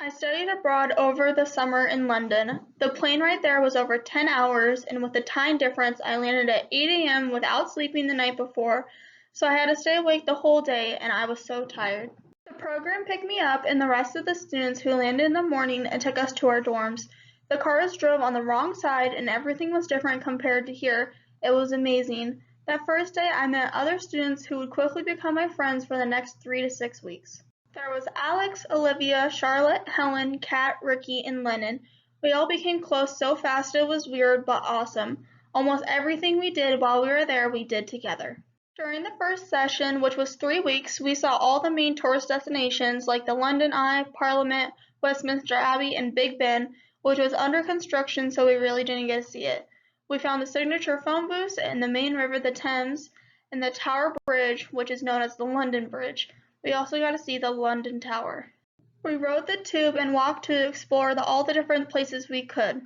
I studied abroad over the summer in London. The plane ride there was over 10 hours, and with the time difference, I landed at 8 a.m. without sleeping the night before, so I had to stay awake the whole day, and I was so tired. The program picked me up and the rest of the students who landed in the morning and took us to our dorms. The cars drove on the wrong side, and everything was different compared to here. It was amazing. That first day, I met other students who would quickly become my friends for the next 3 to 6 weeks. There was Alex, Olivia, Charlotte, Helen, Kat, Ricky, and Lennon. We all became close so fast it was weird but awesome. Almost everything we did while we were there we did together. During the first session, which was 3 weeks, we saw all the main tourist destinations like the London Eye, Parliament, Westminster Abbey, and Big Ben, which was under construction so we really didn't get to see it. We found the signature phone booths and the main river, the Thames, and the Tower Bridge, which is known as the London Bridge. We also got to see the London Tower. We rode the tube and walked to explore all the different places we could.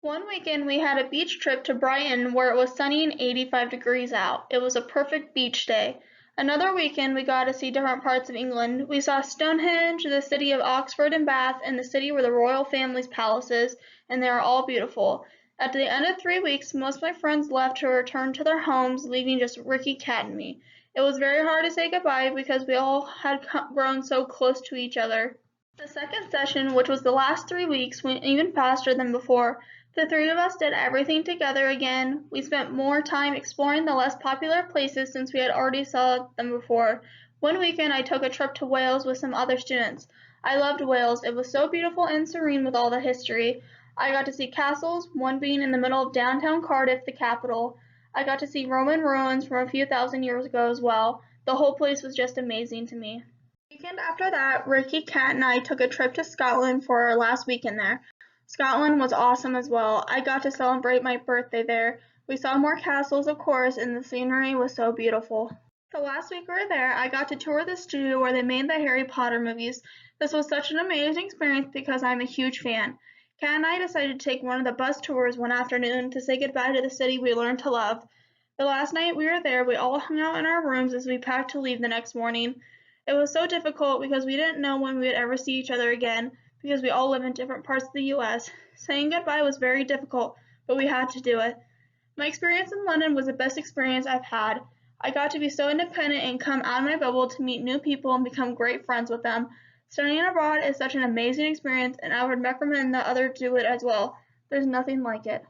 One weekend we had a beach trip to Brighton where it was sunny and 85 degrees out. It was a perfect beach day. Another weekend we got to see different parts of England. We saw Stonehenge, the city of Oxford and Bath, and the city where the royal family's palace is, and they are all beautiful. At the end of 3 weeks, most of my friends left to return to their homes, leaving just Ricky, Kat, and me. It was very hard to say goodbye because we all had grown so close to each other. The second session, which was the last 3 weeks, went even faster than before. The three of us did everything together again. We spent more time exploring the less popular places since we had already saw them before. One weekend I took a trip to Wales with some other students. I loved Wales. It was so beautiful and serene with all the history. I got to see castles, one being in the middle of downtown Cardiff, the capital. I got to see Roman ruins from a few thousand years ago as well. The whole place was just amazing to me. The weekend after that, Ricky, Kat, and I took a trip to Scotland for our last weekend there. Scotland was awesome as well. I got to celebrate my birthday there. We saw more castles, of course, and the scenery was so beautiful. The last week we were there, I got to tour the studio where they made the Harry Potter movies. This was such an amazing experience because I'm a huge fan. Kat and I decided to take one of the bus tours one afternoon to say goodbye to the city we learned to love. The last night we were there, we all hung out in our rooms as we packed to leave the next morning. It was so difficult because we didn't know when we would ever see each other again because we all live in different parts of the U.S. Saying goodbye was very difficult, but we had to do it. My experience in London was the best experience I've had. I got to be so independent and come out of my bubble to meet new people and become great friends with them. Studying abroad is such an amazing experience, and I would recommend that others do it as well. There's nothing like it.